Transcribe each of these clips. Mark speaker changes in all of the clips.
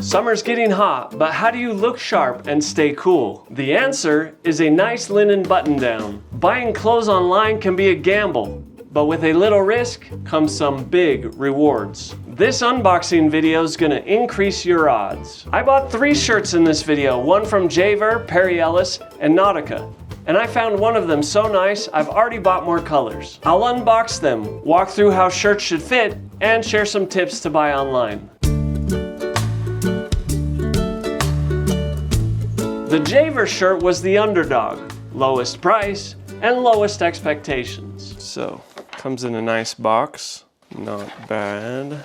Speaker 1: Summer's getting hot, but how do you look sharp and stay cool? The answer is a nice linen button-down. Buying clothes online can be a gamble, but with a little risk comes some big rewards. This unboxing video is gonna increase your odds. I bought 3 shirts in this video, one from J.Ver, Ellis, and Nautica. And I found one of them so nice, I've already bought more colors. I'll unbox them, walk through how shirts should fit, and share some tips to buy online. The J.Ver shirt was the underdog, lowest price and lowest expectations. So, comes in a nice box, not bad.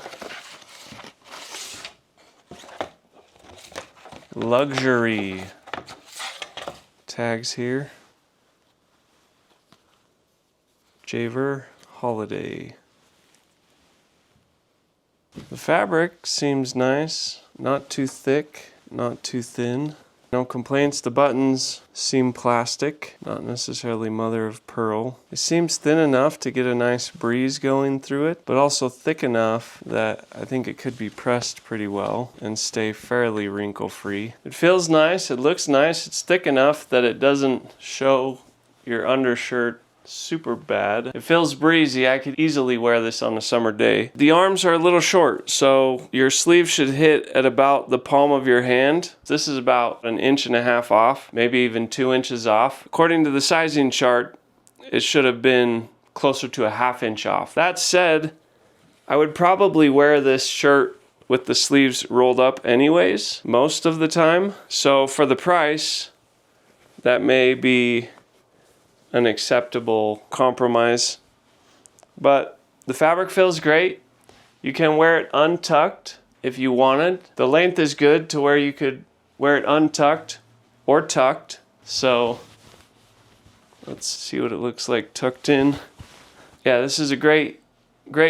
Speaker 1: Luxury. Tags here. J.Ver Holiday. The fabric seems nice, not too thick, not too thin. No complaints. The buttons seem plastic, not necessarily mother of pearl. It seems thin enough to get a nice breeze going through it, but also thick enough that I think it could be pressed pretty well and stay fairly wrinkle free. It feels nice, it looks nice, it's thick enough that it doesn't show your undershirt super bad. It feels breezy. I could easily wear this on a summer day. The arms are a little short, so your sleeve should hit at about the palm of your hand. This is about 1.5 inches off, maybe even 2 inches off. According to the sizing chart, it should have been closer to 1/2 inch off. That said, I would probably wear this shirt with the sleeves rolled up anyways, most of the time. So for the price, that may be an acceptable compromise, but the fabric feels great. You can wear it untucked if you wanted. The length is good to where you could wear it untucked or tucked. So let's see what it looks like tucked in. Yeah, this is a great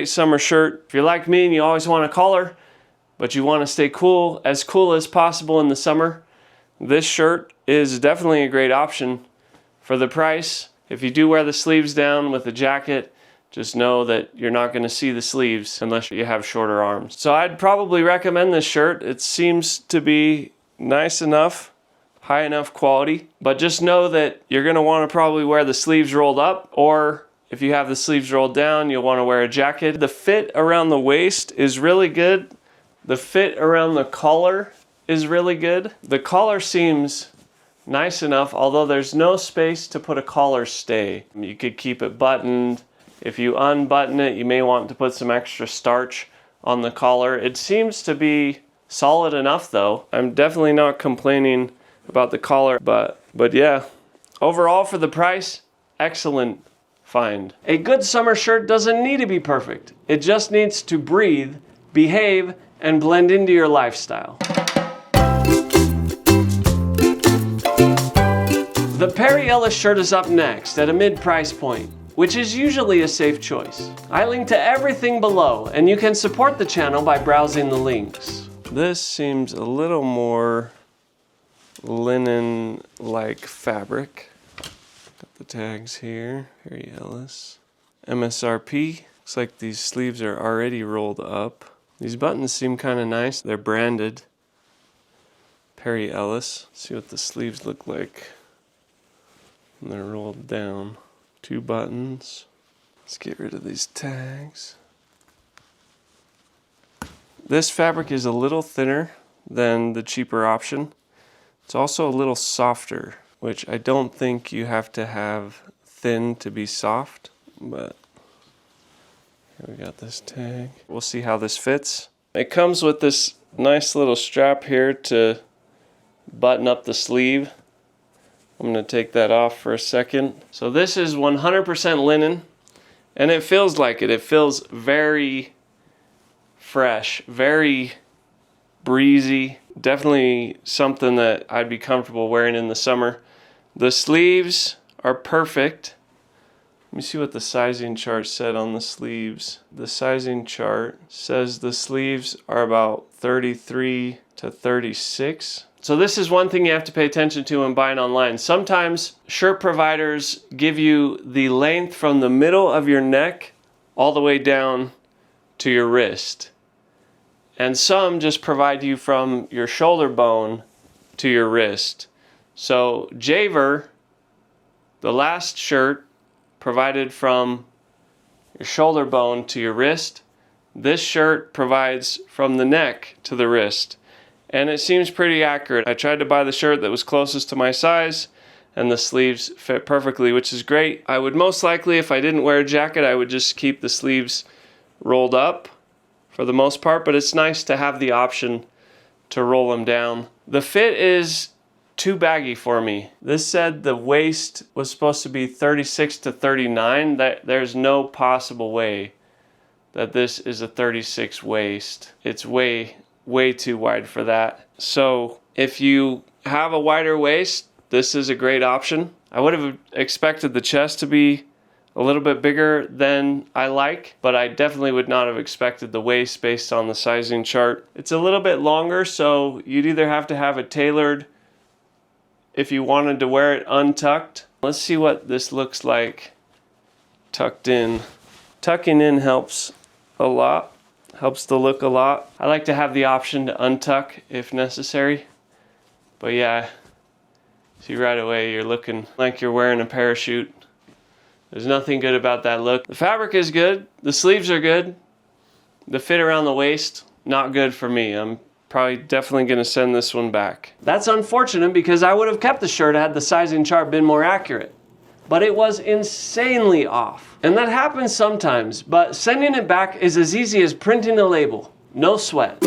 Speaker 1: summer shirt. If you're like me and you always want a collar, but you want to stay cool as possible in the summer, this shirt is definitely a great option for the price. If you do wear the sleeves down with a jacket, just know that you're not going to see the sleeves unless you have shorter arms. So I'd probably recommend this shirt. It seems to be nice enough, high enough quality, but just know that you're going to want to probably wear the sleeves rolled up, or if you have the sleeves rolled down, you'll want to wear a jacket. The fit around the waist is really good. The fit around the collar is really good. The collar seems nice enough, although there's no space to put a collar stay. You could keep it buttoned. If you unbutton it, you may want to put some extra starch on the collar. It seems to be solid enough though. I'm definitely not complaining about the collar, but yeah. Overall for the price, excellent find. A good summer shirt doesn't need to be perfect. It just needs to breathe, behave, and blend into your lifestyle. The Ellis shirt is up next at a mid-price point, which is usually a safe choice. I link to everything below, and you can support the channel by browsing the links. This seems a little more linen-like fabric. Got the tags here, Ellis. MSRP, looks like these sleeves are already rolled up. These buttons seem kind of nice. They're branded Ellis. See what the sleeves look like. And they're rolled down. 2 buttons. Let's get rid of these tags. This fabric is a little thinner than the cheaper option. It's also a little softer, which I don't think you have to have thin to be soft, but here we got this tag. We'll see how this fits. It comes with this nice little strap here to button up the sleeve. I'm going to take that off for a second. So this is 100% linen, and it feels like it. It feels very fresh, very breezy. Definitely something that I'd be comfortable wearing in the summer. The sleeves are perfect. Let me see what the sizing chart said on the sleeves. The sizing chart says the sleeves are about 33 to 36. So this is one thing you have to pay attention to when buying online. Sometimes shirt providers give you the length from the middle of your neck all the way down to your wrist. And some just provide you from your shoulder bone to your wrist. So J.Ver, the last shirt, provided from your shoulder bone to your wrist. This shirt provides from the neck to the wrist. And it seems pretty accurate. I tried to buy the shirt that was closest to my size, and the sleeves fit perfectly, which is great. I would most likely, if I didn't wear a jacket, I would just keep the sleeves rolled up for the most part, but it's nice to have the option to roll them down. The fit is too baggy for me. This said the waist was supposed to be 36 to 39. There's no possible way that this is a 36 waist. It's way too wide for that. So if you have a wider waist, this is a great option. I would have expected the chest to be a little bit bigger than I like, but I definitely would not have expected the waist based on the sizing chart. It's a little bit longer, so you'd either have to have it tailored if you wanted to wear it untucked. Let's see what this looks like tucked in. Tucking in helps a lot, helps the look a lot. I like to have the option to untuck if necessary, but yeah, see right away you're looking like you're wearing a parachute. There's nothing good about that look. The fabric is good, the sleeves are good, the fit around the waist, not good for me. I'm probably definitely gonna send this one back. That's unfortunate because I would have kept the shirt had the sizing chart been more accurate. But it was insanely off. And that happens sometimes, but sending it back is as easy as printing a label. No sweat.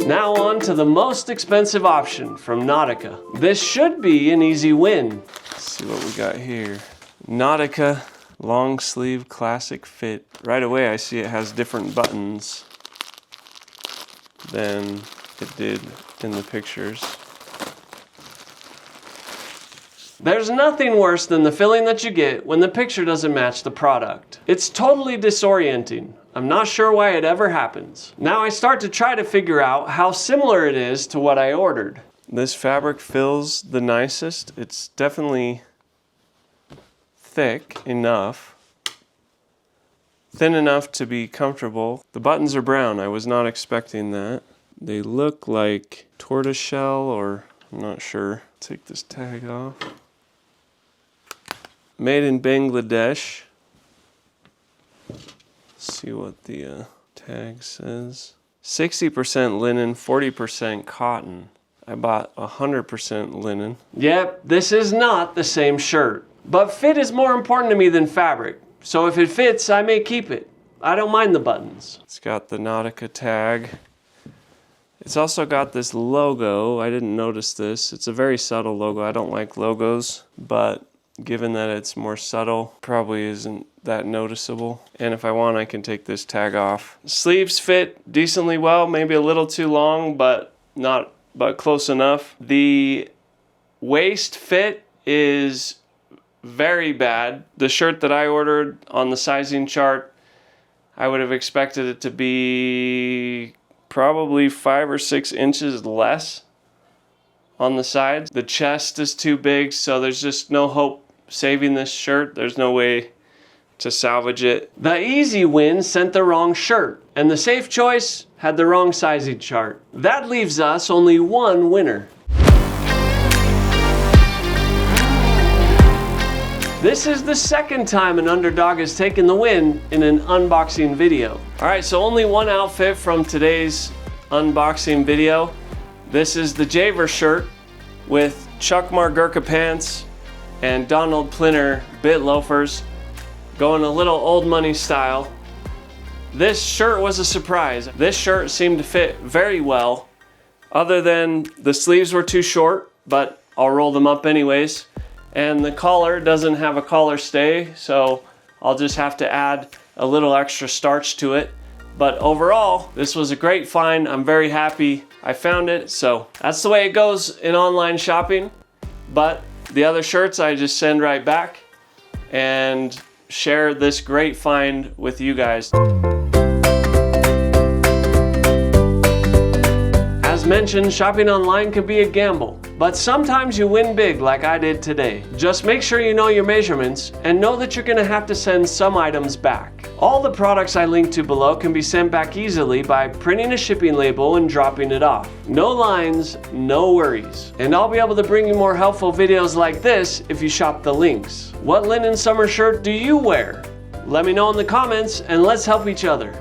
Speaker 1: Now on to the most expensive option from Nautica. This should be an easy win. Let's see what we got here. Nautica long sleeve classic fit. Right away I see it has different buttons than it did in the pictures. There's nothing worse than the feeling that you get when the picture doesn't match the product. It's totally disorienting. I'm not sure why it ever happens. Now I start to try to figure out how similar it is to what I ordered. This fabric feels the nicest. It's definitely thick enough. Thin enough to be comfortable. The buttons are brown. I was not expecting that. They look like tortoiseshell, or I'm not sure. Take this tag off. Made in Bangladesh. Let's see what the tag says. 60% linen, 40% cotton. I bought 100% linen. Yep, this is not the same shirt. But fit is more important to me than fabric. So if it fits, I may keep it. I don't mind the buttons. It's got the Nautica tag. It's also got this logo. I didn't notice this. It's a very subtle logo. I don't like logos, but given that it's more subtle, probably isn't that noticeable. And if I want, I can take this tag off. Sleeves fit decently well, maybe a little too long, but close enough. The waist fit is very bad. The shirt that I ordered on the sizing chart, I would have expected it to be probably 5 or 6 inches less on the sides. The chest is too big, so there's just no hope saving this shirt. There's no way to salvage it. The easy win sent the wrong shirt, and the safe choice had the wrong sizing chart. That leaves us only one winner. This is the second time an underdog has taken the win in an unboxing video. All right, so only one outfit from today's unboxing video. This is the J.Ver shirt with Chuck Gurkha pants and Donald Plinner bit loafers, going a little old money style. This shirt was a surprise. This shirt seemed to fit very well, other than the sleeves were too short, but I'll roll them up anyways. And the collar doesn't have a collar stay, so I'll just have to add a little extra starch to it. But overall, this was a great find. I'm very happy I found it. So that's the way it goes in online shopping. But the other shirts I just send right back and share this great find with you guys. As mentioned, shopping online can be a gamble, But sometimes you win big like I did today. Just make sure you know your measurements and know that you're gonna have to send some items back. All the products I linked to below can be sent back easily by printing a shipping label and dropping it off. No lines, no worries. And I'll be able to bring you more helpful videos like this if you shop the links. What linen summer shirt do you wear? Let me know in the comments and let's help each other.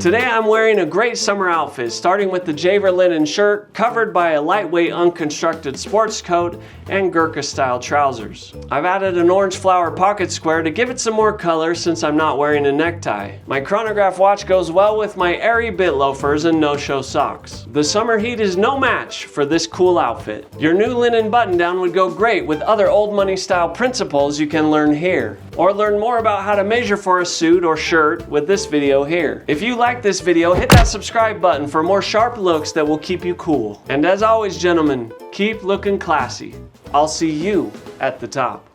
Speaker 1: Today I'm wearing a great summer outfit, starting with the J.Ver linen shirt covered by a lightweight unconstructed sports coat and Gurkha style trousers. I've added an orange flower pocket square to give it some more color since I'm not wearing a necktie. My chronograph watch goes well with my airy bit loafers and no-show socks. The summer heat is no match for this cool outfit. Your new linen button down would go great with other old money style principles you can learn here. Or learn more about how to measure for a suit or shirt with this video here. If you like this video, hit that subscribe button for more sharp looks that will keep you cool. And as always, gentlemen, keep looking classy. I'll see you at the top.